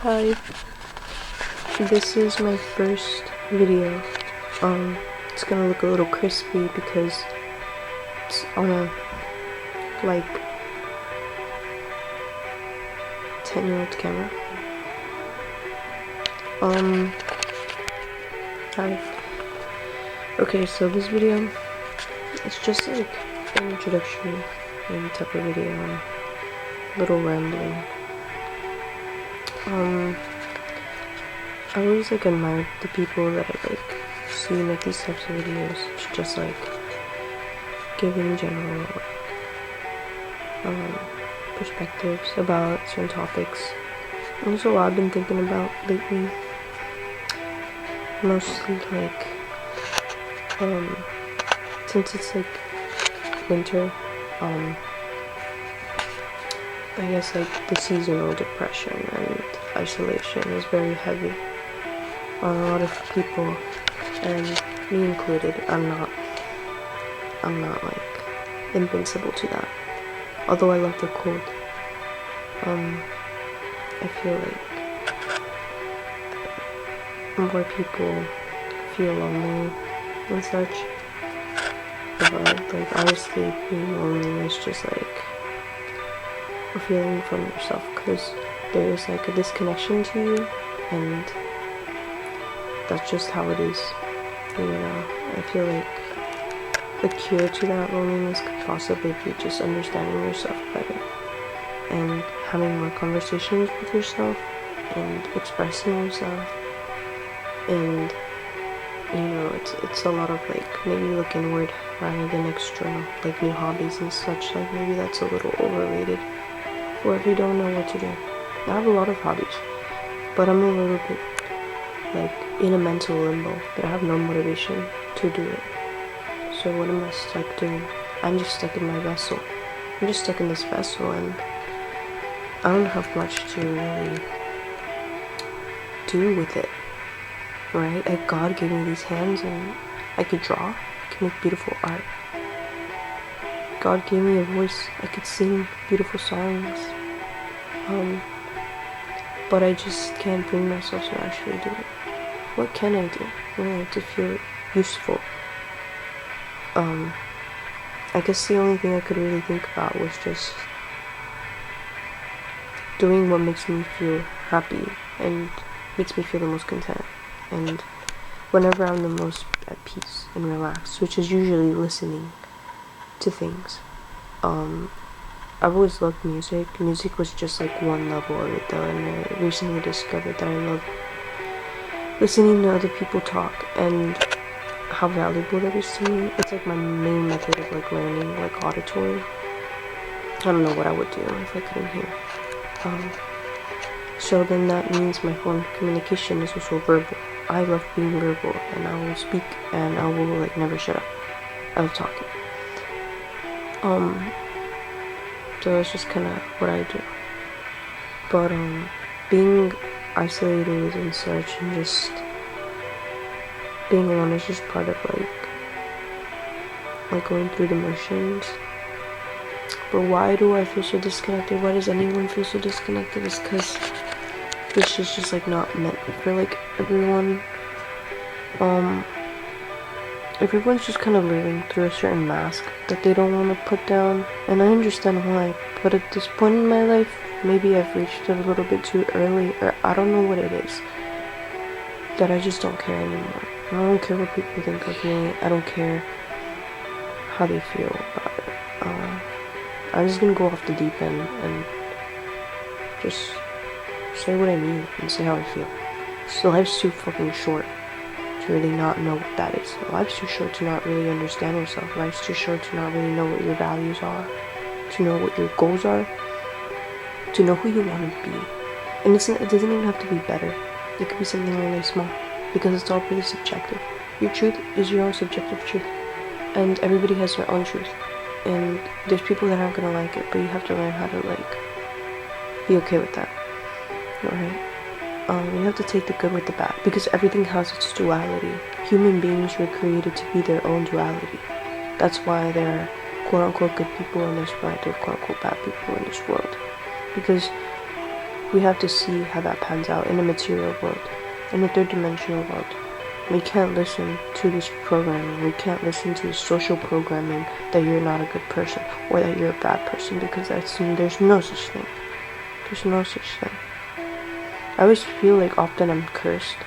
Hi, this is my first video. It's gonna look a little crispy because it's on a, like, 10-year-old camera. Hi. Okay, so this video, it's just like an introduction type of video, little rambling. I always admire the people that I see make these types of videos. It's just like giving general perspectives about certain topics. And also what I've been thinking about lately, mostly like since it's like winter, I guess like the seasonal depression and isolation is very heavy on a lot of people, and me included. I'm not like invincible to that. Although I love the cold, I feel like more people feel lonely and such. But like honestly, being lonely is just like a feeling from yourself, because there's like a disconnection to you, and that's just how it is. You know, I feel like the cure to that loneliness could possibly be just understanding yourself better and having more conversations with yourself and expressing yourself. And you know, it's a lot of like maybe look inward rather than external, like new hobbies and such. Like maybe that's a little overrated for if you don't know what to do. I have a lot of hobbies, but I'm a little bit like in a mental limbo that I have no motivation to do it. So what am I stuck doing? I'm just stuck in my vessel. I'm just stuck in this vessel, and I don't have much to really do with it, right? Like God gave me these hands, and I could draw, I could make beautiful art. God gave me a voice, I could sing beautiful songs. But I just can't bring myself to actually do it. What can I do, you know, to feel useful? I guess the only thing I could really think about was just doing what makes me feel happy and makes me feel the most content, and whenever I'm the most at peace and relaxed, which is usually listening to things. I've always loved music. Music was just like one level of it though, and I recently discovered that I love listening to other people talk and how valuable that is to me. It's like my main method of like learning, like auditory. I don't know what I would do if I couldn't hear. So then that means my form of communication is also verbal. I love being verbal, and I will speak, and I will like never shut up. I love talking. So it's just kind of what I do. But being isolated and such, and just being alone is just part of like going through the motions. But why do I feel so disconnected? Why does anyone feel so disconnected? It's because this is just like not meant for like everyone. Everyone's just kind of living through a certain mask that they don't want to put down, and I understand why. But at this point in my life, maybe I've reached it a little bit too early, or I don't know what it is, that I just don't care anymore. I don't care what people think of me. I don't care how they feel about it. I'm just gonna go off the deep end and just say what I mean and say how I feel. So life's too fucking short to really not know what that is. Life's too short to not really understand yourself. Life's too short to not really know what your values are, to know what your goals are, to know who you want to be. And it doesn't even have to be better. It could be something really small, because it's all pretty subjective. Your truth is your own subjective truth, and everybody has their own truth. And there's people that aren't gonna like it, but you have to learn how to like be okay with that, right? You have to take the good with the bad, because everything has its duality. Human beings were created to be their own duality. That's why there are quote-unquote good people, and there's why there are quote-unquote bad people in this world. Because we have to see how that pans out in a material world, in a third dimensional world. We can't listen to this programming. We can't listen to this social programming that you're not a good person or that you're a bad person, because there's no such thing. There's no such thing. I always feel like often I'm cursed.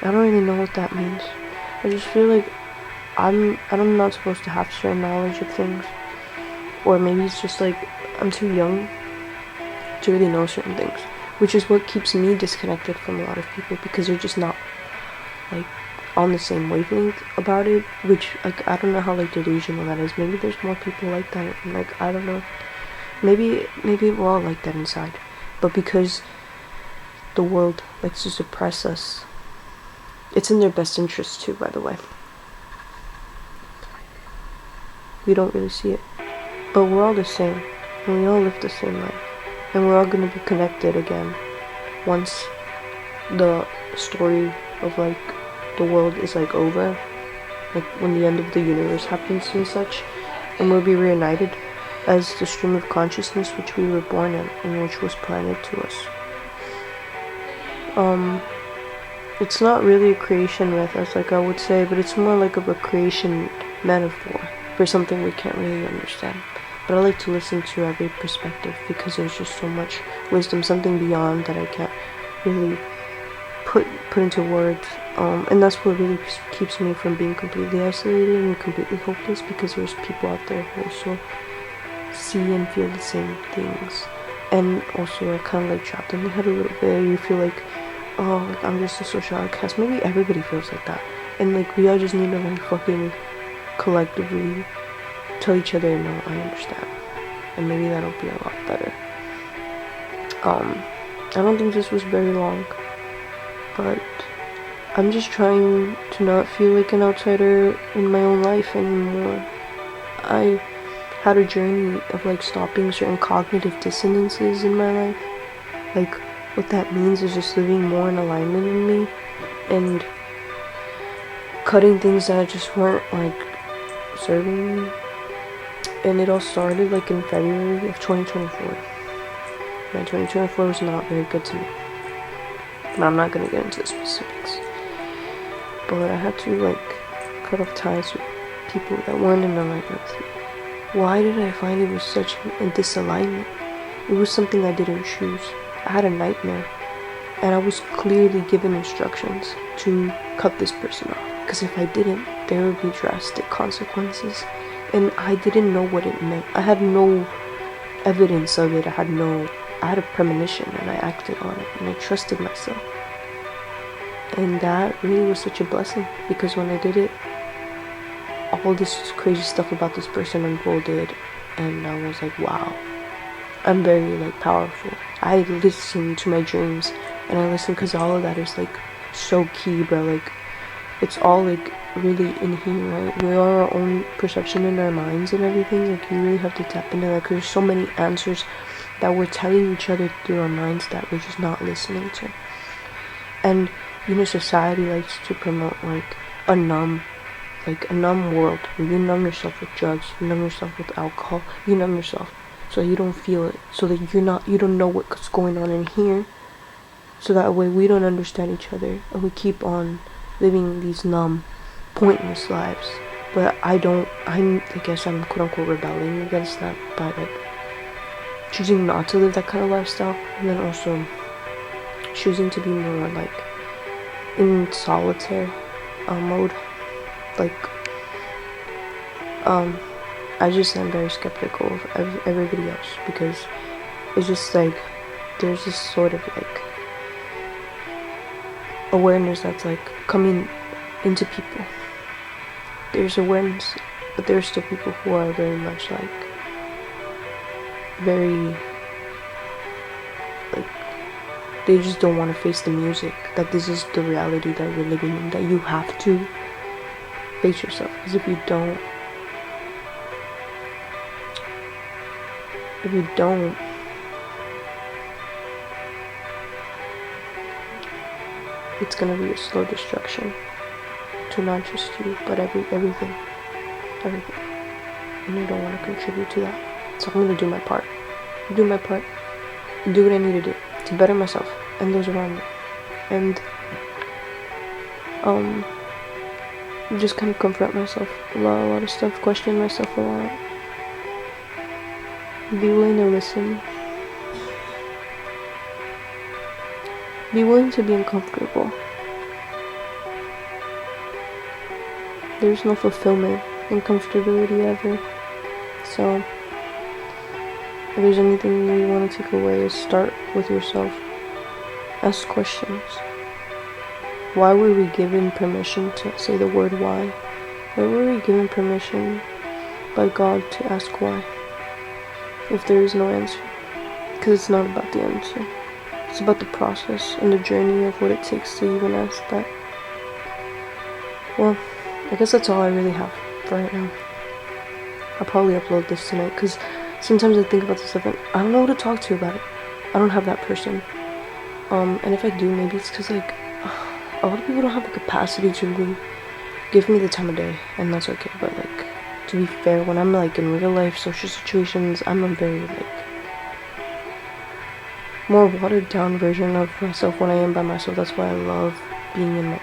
I don't really know what that means. I just feel like I'm not supposed to have certain knowledge of things, or maybe it's just like I'm too young to really know certain things, which is what keeps me disconnected from a lot of people, because they're just not like on the same wavelength about it, which like I don't know how like delusional that is. Maybe there's more people like that, and like I don't know, maybe we're all like that inside, but because the world likes to suppress us, it's in their best interest too, by the way. We don't really see it, but we're all the same, and we all live the same life, and we're all gonna be connected again once the story of like the world is like over, like when the end of the universe happens and such, and we'll be reunited as the stream of consciousness which we were born in and which was planted to us. It's not really a creation myth, as like I would say, but it's more like of a creation metaphor for something we can't really understand. But I like to listen to every perspective, because there's just so much wisdom, something beyond that I can't really put into words. And that's what really keeps me from being completely isolated and completely hopeless, because there's people out there who also see and feel the same things, and also are kind of like trapped in their head a little bit. You feel like, oh, like I'm just a social outcast. Maybe everybody feels like that, and like we all just need to like fucking collectively tell each other, no, I understand, and maybe that'll be a lot better. I don't think this was very long, but I'm just trying to not feel like an outsider in my own life anymore. I had a journey of like stopping certain cognitive dissonances in my life. Like what that means is just living more in alignment in me, and cutting things that just weren't like serving me. And it all started like in February of 2024. My 2024 was not very good to me, but I'm not gonna get into the specifics. But I had to like cut off ties with people that weren't in alignment with me. Why did I find it was such a disalignment? It was something I didn't choose. I had a nightmare, and I was clearly given instructions to cut this person off, because if I didn't, there would be drastic consequences, and I didn't know what it meant. I had no evidence of it. I had a premonition, and I acted on it, and I trusted myself. And that really was such a blessing, because when I did it, all this crazy stuff about this person unfolded, and I was like, wow, I'm very like powerful. I listen to my dreams, and I listen because all of that is like so key, bro. Like it's all like really in here, right? We are our own perception in our minds and everything. Like you really have to tap into that, because there's so many answers that we're telling each other through our minds that we're just not listening to. And you know, society likes to promote like a numb world. You numb yourself with drugs, you numb yourself with alcohol, you numb yourself so that you don't feel it, so that you don't know what's going on in here, so that way we don't understand each other, and we keep on living these numb, pointless lives. But I guess I'm quote unquote rebelling against that by like choosing not to live that kind of lifestyle, and then also choosing to be more like in solitaire mode. Like I just am very skeptical of everybody else, because it's just like there's this sort of like awareness that's like coming into people. There's awareness, but there's still people who are very much like very like they just don't want to face the music, that this is the reality that we're living in, that you have to face yourself, because if you don't, it's gonna be a slow destruction to not just you, but everything, and you don't want to contribute to that. So I'm gonna do my part, do what I need to do, to better myself and those around me, and just kind of confront myself a lot of stuff, question myself a lot, be willing to listen, be willing to be uncomfortable. There's no fulfillment in comfortability ever. So if there's anything you want to take away, is start with yourself. Ask questions. Why were we given permission to say the word why? Why were we given permission by God to ask why? If there is no answer. Because it's not about the answer. It's about the process and the journey of what it takes to even ask that. Well, I guess that's all I really have for right now. I'll probably upload this tonight because sometimes I think about this stuff and I don't know who to talk to about it. I don't have that person. And if I do, maybe it's because like a lot of people don't have the capacity to really give me the time of day, and that's okay. But like, to be fair, when I'm like in real life social situations, I'm a very like more watered down version of myself when I am by myself. That's why I love being in my,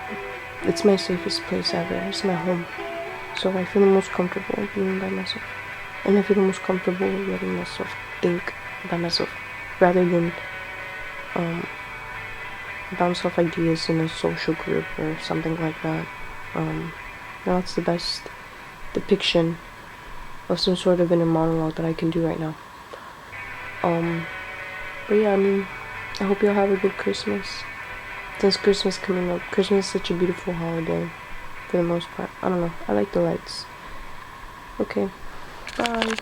it's my safest place ever. It's my home. So I feel the most comfortable being by myself, and I feel the most comfortable letting myself think by myself rather than bounce off ideas in a social group or something like that. That's the best depiction of some sort of inner monologue that I can do right now. But yeah, I mean, I hope y'all have a good Christmas. Since Christmas coming up, Christmas is such a beautiful holiday for the most part. I don't know, I like the lights. Okay, bye.